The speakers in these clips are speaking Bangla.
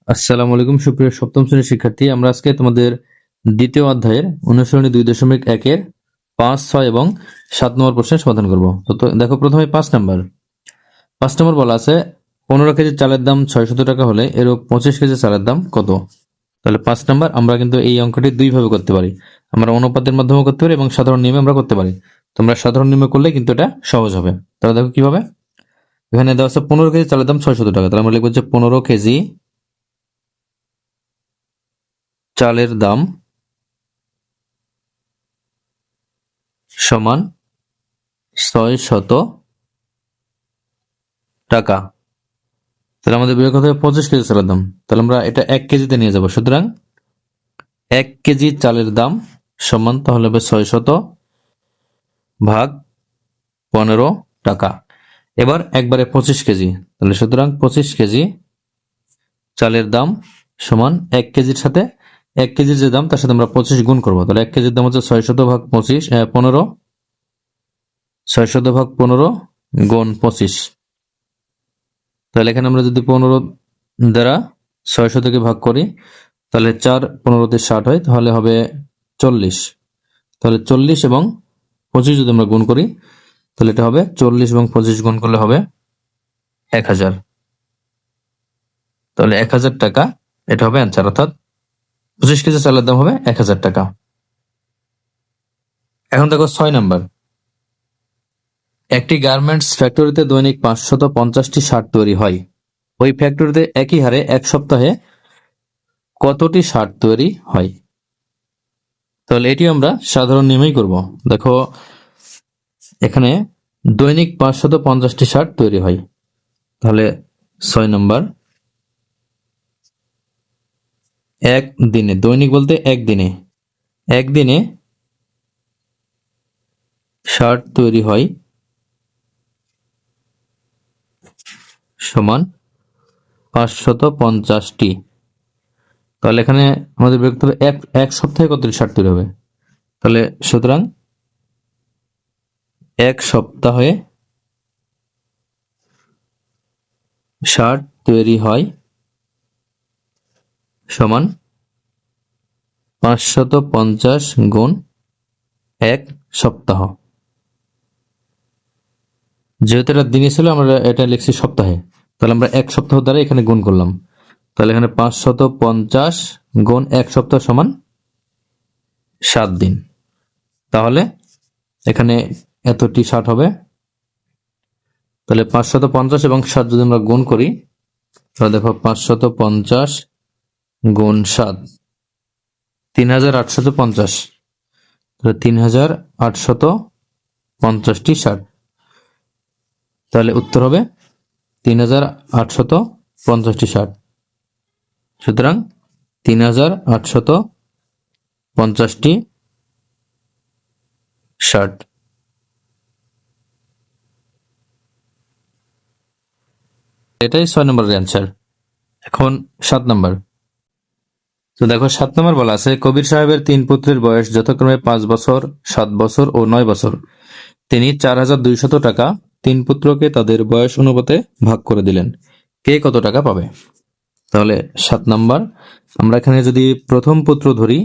আসসালামু আলাইকুম সুপ্রিয় সপ্তম শ্রেণীর শিক্ষার্থী, আমরা আজকে তোমাদের দ্বিতীয় অধ্যায়ের অনুসরণী 2.1-এর 5, 6 এবং 7 নম্বর প্রশ্নের সমাধান করব। তো দেখো, প্রথমে 5 নম্বর বলা আছে 15 কেজি চালের দাম 600 টাকা হলে এরূপ 25 কেজি চালের দাম কত? তাহলে 5 নম্বর, আমরা কিন্তু এই অঙ্কটি দুইভাবে করতে পারি। আমরা অনুপাতের মাধ্যমে করতে পারি এবং সাধারণ নিয়মে আমরা করতে পারি। তোমরা সাধারণ নিয়মে করলে কিন্তু এটা সহজ হবে। তাহলে দেখো কিভাবে। এখানে দেওয়া আছে 15 কেজি চালের দাম 600 টাকা, তাহলে আমরা লিখবো যে 15 কেজি চালের দাম সমান 600 টাকা। তাহলে আমাদের বের করতে হবে 25 কেজি চালের দাম। তাহলে আমরা এটা 1 কেজিতে নিয়ে যাব। সুতরাং 1 কেজি চালের দাম সমান তাহলে হবে 600 ভাগ 15 টাকা। এবার একবারে 25 কেজি, তাহলে সুতরাং 25 কেজি চালের দাম সমান 1 কেজির সাথে 1 কেজির যে দাম তার সাথে আমরা 25 গুণ করবো। তাহলে 1 কেজির দাম হচ্ছে 600 ভাগ 15, 600 ভাগ 15 গুণ 25। তাহলে এখানে আমরা যদি 15 দ্বারা 600 থেকে ভাগ করি, তাহলে 4 15 60 হয়, তাহলে হবে 40। তাহলে 40 এবং 25 যদি আমরা গুণ করি, তাহলে এটা হবে 40 এবং 25 গুণ করলে হবে 1000। তাহলে 1000 টাকা এটা হবে অ্যান্সার, অর্থাৎ 25 কেজি চালের দাম হবে 1000 টাকা। এখন দেখো 6 নাম্বার। একটি গার্মেন্টস ফ্যাক্টরিতে দৈনিক 550টি শার্ট তৈরি হয়। ওই ফ্যাক্টরিতে একই হারে এক সপ্তাহে কতটি শার্ট তৈরি হয়? তাহলে এটি আমরা সাধারণ নিয়মেই করব। দেখো, এখানে দৈনিক 550টি শার্ট তৈরি হয়। তাহলে 6 নম্বর, একদিনে, দৈনিক বলতে একদিনে শার্ট তৈরি হয় সমান 550টি। তাহলে এখানে আমাদের বের করতে হবে এক সপ্তাহে কতটি শার্ট তৈরি হবে। তাহলে সুতরাং এক সপ্তাহে শার্ট তৈরি হয় সমান 550 গুণ এক সপ্তাহ। যেহেতু এটা দিনে ছিল, আমরা এটা লিখছি সপ্তাহে, তাহলে আমরা এক সপ্তাহ দ্বারা এখানে গুণ করলাম। তাহলে এখানে 550 গুণ এক সপ্তাহ সমান 7 দিন। তাহলে এখানে এতটি শার্ট হবে। তাহলে 550 এবং 7 যদি আমরা গুণ করি, তাহলে দেখো 550 গুণ 7 3850। তাহলে 3850টি শার্ট। তাহলে উত্তর হবে 3850টি শার্ট। সুতরাং 3850টি শার্ট। এটাই 6 নম্বরের অ্যান্সার। এখন 7 নম্বর। তো দেখো, 7 নম্বর বলা আছে কবির সাহেবের 3 পুত্রের বয়স যথাক্রমে 5 বছর, 7 বছর ও 9 বছর। তিনি 4200 টাকা 3 পুত্রকে তাদের বয়স অনুপাতে ভাগ করে দিলেন। কে কত টাকা পাবে? তাহলে 7 নম্বর, আমরা এখানে যদি প্রথম পুত্র ধরি,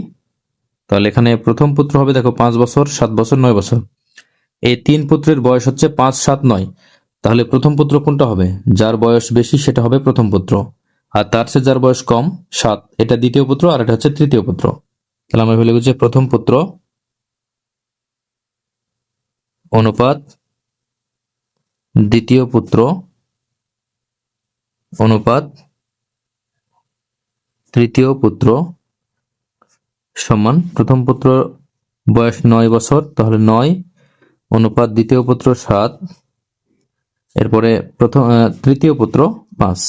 তাহলে এখানে প্রথম পুত্র হবে, দেখো 5 বছর, 7 বছর, 9 বছর। এই 3 পুত্রের বয়স হচ্ছে 5, 7, 9। তাহলে প্রথম পুত্র কোনটা হবে? যার বয়স বেশি সেটা হবে প্রথম পুত্র, আর তার চেয়ে যার বয়স কম 7, এটা দ্বিতীয় পুত্র, আর এটা হচ্ছে তৃতীয় পুত্র। তাহলে আমরা বলে যে প্রথম পুত্র অনুপাত দ্বিতীয় পুত্র অনুপাত তৃতীয় পুত্র সমান প্রথম পুত্র বয়স 9 বছর, তাহলে 9 অনুপাত দ্বিতীয় পুত্র 7, এরপরে তৃতীয় পুত্র 5।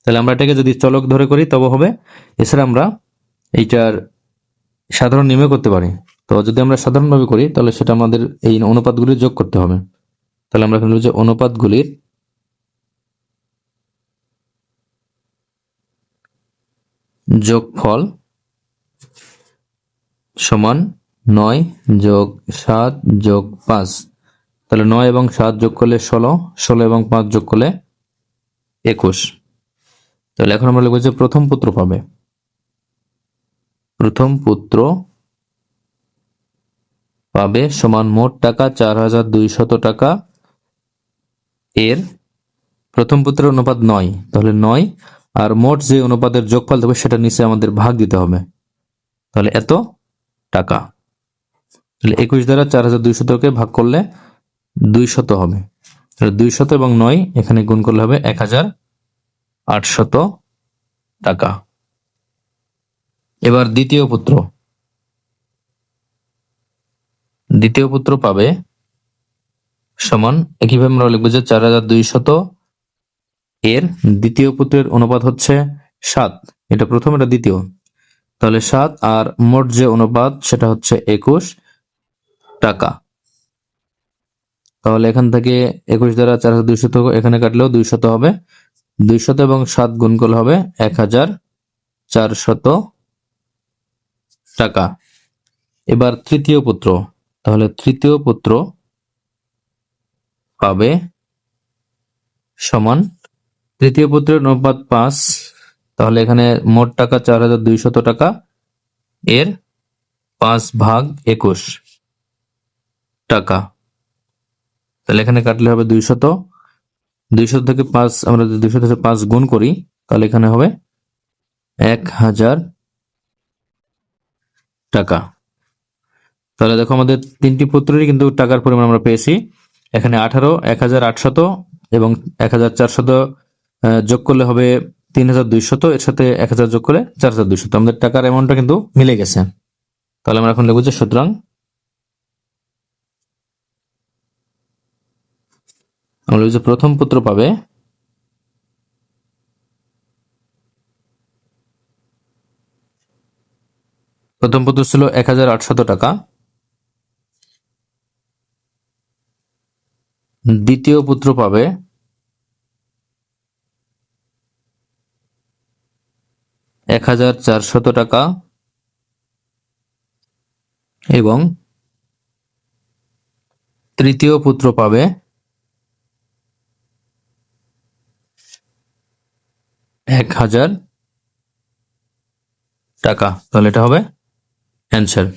তাহলে আমরা এটাকে যদি চলক ধরে করি তবে হবে। এছাড়া আমরা এইটার সাধারণ নিয়মে করতে পারি। তো যদি আমরা সাধারণভাবে করি, তাহলে সেটা আমাদের এই অনুপাতগুলি যোগ করতে হবে। তাহলে আমরা এখানে যে অনুপাতগুলির যোগফল সমান 9 যোগ 7 যোগ 5। তাহলে 9 এবং 7 যোগ করলে 16, 16 এবং 5 যোগ করলে 21। তাহলে এখন আমরা লিখবো যে প্রথম পুত্র পাবে, প্রথম পুত্র পাবে সমান মোট টাকা 4,200 টাকা, এর প্রথম পুত্রের অনুপাত 9, তাহলে 9 আর মোট যে অনুপাতের যোগফল দেবে সেটা নিচে আমাদের ভাগ দিতে হবে, তাহলে এত টাকা। তাহলে 21 দ্বারা 4,200 কে ভাগ করলে 200 হবে, তাহলে 200 এবং 9 এখানে গুণ করলে হবে 1,800 টাকা। এবার দ্বিতীয় পুত্র পাবে সমান, একইভাবে আমরা লিখবো যে 4,200 এর দ্বিতীয় পুত্রের অনুপাত হচ্ছে 7, এটা প্রথম এটা দ্বিতীয়, তাহলে 7 আর মোট যে অনুপাত সেটা হচ্ছে 21 টাকা। তাহলে এখান থেকে 21 দ্বারা 4,200 এখানে কাটলেও 200 হবে, 200 এবং 7 গুণ করলে হবে 1,400 টাকা। এবার তৃতীয় পুত্র, তাহলে তৃতীয় পুত্র পাবে সমান, তৃতীয় পুত্রের অনুপাত 5, তাহলে এখানে মোট টাকা 4,200 টাকা, এর 5/21 টাকা। তাহলে এখানে কাটলে হবে 200, 200 থেকে 5 আমরা যদি 200 থেকে 5 গুণ করি তাহলে এখানে হবে 1,000 টাকা। তাহলে দেখো আমাদের তিনটি পুত্রেরই কিন্তু টাকার পরিমাণ আমরা পেয়েছি, এখানে 18, 1,800 এবং 1,400 যোগ করলে হবে 3,200, এর সাথে 1,000 যোগ করলে 4,200, আমাদের টাকার অ্যামাউন্টটা কিন্তু মিলে গেছে। তাহলে আমরা এখন লিখব যে সুতরাং আমরা লিখব যে প্রথম পুত্র পাবে প্রথম পুত্র ছিল 1,800 টাকা, দ্বিতীয় পুত্র পাবে 1,400 টাকা এবং তৃতীয় পুত্র পাবে 1,000 টাকা। তাহলে এটা হবে অ্যান্সার।